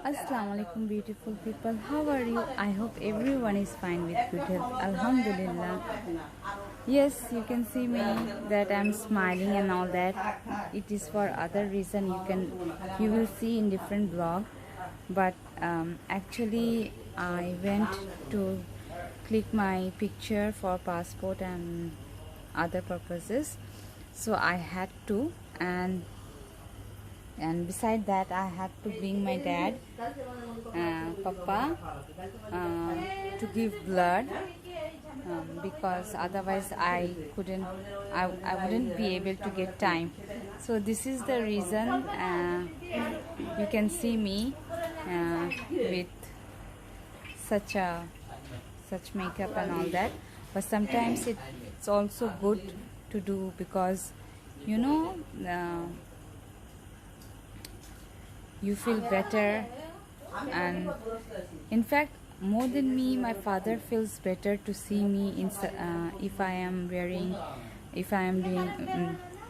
Assalamu alaikum beautiful people, how are you? I hope everyone is fine with good health, alhamdulillah. Yes, you can see me that I'm smiling and all that. It is for other reason, you will see in different vlog. But actually I went to click my picture for passport and other purposes, so I had to, and beside that I had to bring my dad, papa, to give blood, because otherwise I wouldn't be able to get time. So this is the reason you can see me with such makeup and all that. But sometimes it's also good to do, because you know you feel better. And in fact, more than me, my father feels better to see me if I am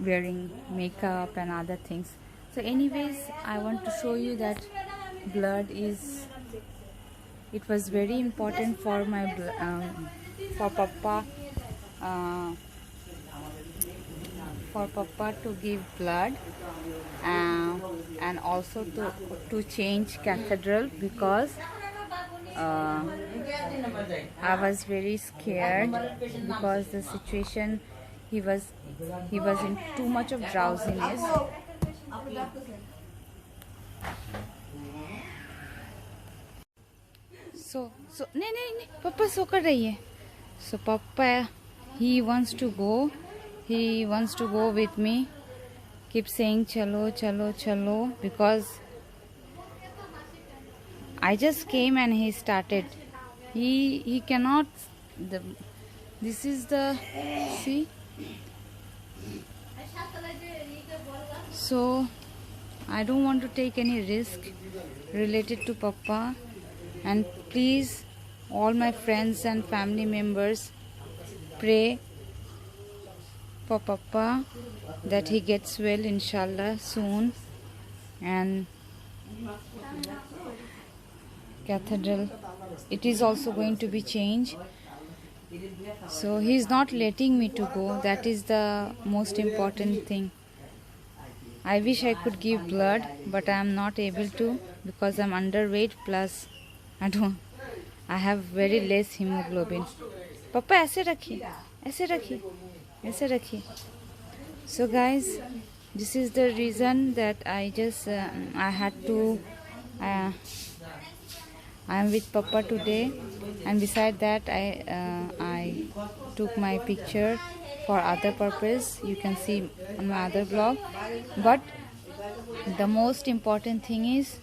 wearing makeup and other things. So anyways, I want to show you that blood is, it was very important for my for papa, uh, for papa to give blood, and also to change cathedral, because I was very scared, because the situation, he was in too much of drowsiness. So नहीं, papa सो कर रही है. So papa, he wants to go with me, keep saying chalo chalo chalo, because I just came and he started. He cannot. This is the, see. So I don't want to take any risk related to papa, and please, all my friends and family members, pray for papa that he gets well inshallah soon. And cathedral, it is also going to be changed, so he is not letting me to go. That is the most important thing. I wish I could give blood, but I am not able to, because I'm underweight, plus I have very less hemoglobin. Papa, ऐसे रखिए, ऐसे रखिए, ऐसे रखिए. So guys, this is the reason that I had to, I am with papa today, and beside that I took my picture for other purpose. You can see on my other vlog. But the most important thing is,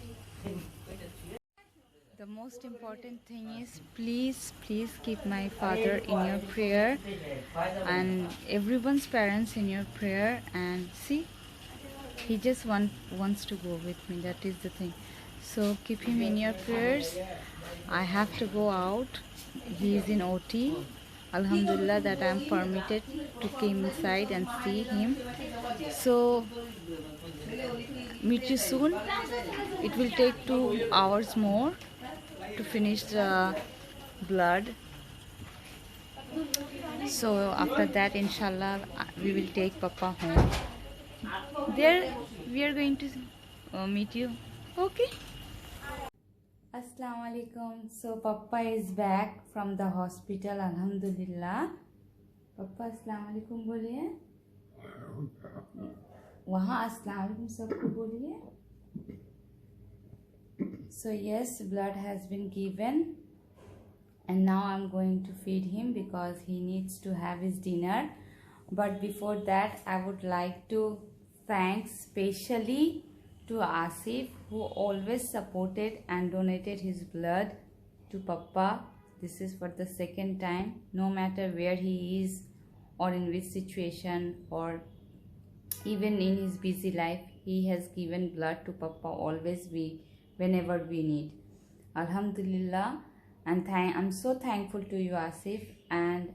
please keep my father in your prayer, and everyone's parents in your prayer. And see, he just wants to go with me. That is the thing. So keep him in your prayers. I have to go out. He is in OT. Alhamdulillah that I am permitted to come inside and see him. So meet you soon. It will take 2 hours more to finish the blood. So after that, inshallah, we will take papa home. There we are going to meet you. Okay. Assalamu alaikum. So papa is back from the hospital, alhamdulillah. पप्पा अस्सलाम वालेकुम बोलिए. वहाँ अस्सलाम वालेकुम सबको बोलिए. So yes, blood has been given, and now I'm going to feed him because he needs to have his dinner. But before that, I would like to thank specially to Asif, who always supported and donated his blood to papa. This is for the second time. No matter where he is or in which situation, or even in his busy life, he has given blood to papa always, whenever we need. Alhamdulillah. And I'm so thankful to you, Asif, and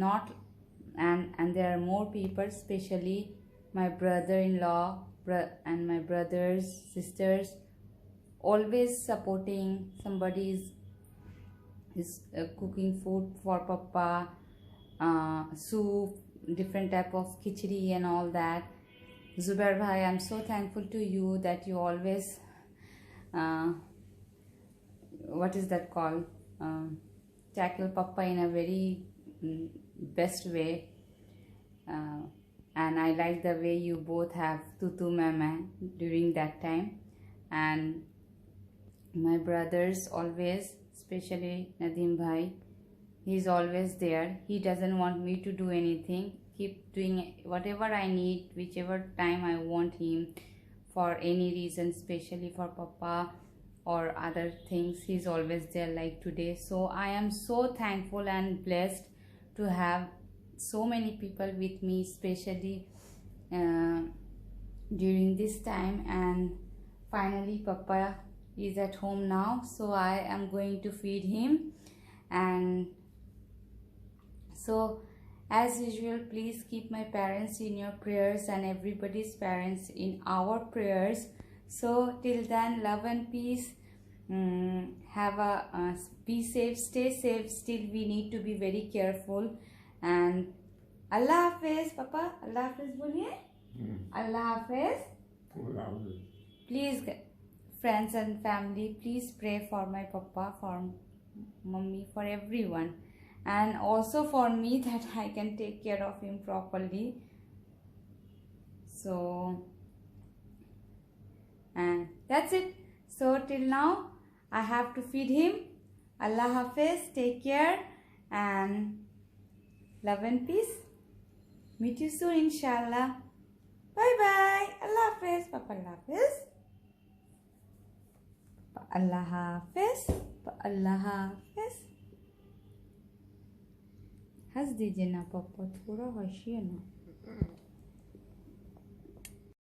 there are more people, especially my brother-in-law and my brothers, sisters, always supporting somebody is cooking food for papa, soup, different type of khichdi and all that. Zubair bhai, I'm so thankful to you that you always what is that called, tackle papa in a very best way, and I like the way you both have tutu mama during that time. And my brothers always, especially Nadim bhai, he's always there. He doesn't want me to do anything, keep doing whatever I need, whichever time I want him, for any reason, especially for papa or other things. He's always there like today. So I am so thankful and blessed to have so many people with me, especially during this time. And finally papa is at home now, so I am going to feed him. And so as usual, please keep my parents in your prayers and everybody's parents in our prayers. So till then, love and peace. Have a be safe, stay safe. Still we need to be very careful. And Allah Hafiz, papa. Allah Hafiz boliye. Allah Hafiz. Please, friends and family, please pray for my papa, for mummy, for everyone, and also for me, that I can take care of him properly. So, and that's it. So till now I have to feed him. Allah Hafiz, take care, and love and peace. Meet you soon, inshallah. Bye bye. Allah Hafiz, papa. Allah Hafiz. Allah Hafiz. Allah Hafiz. हंस दीजिए ना पापा, थोड़ा हंसिए ना.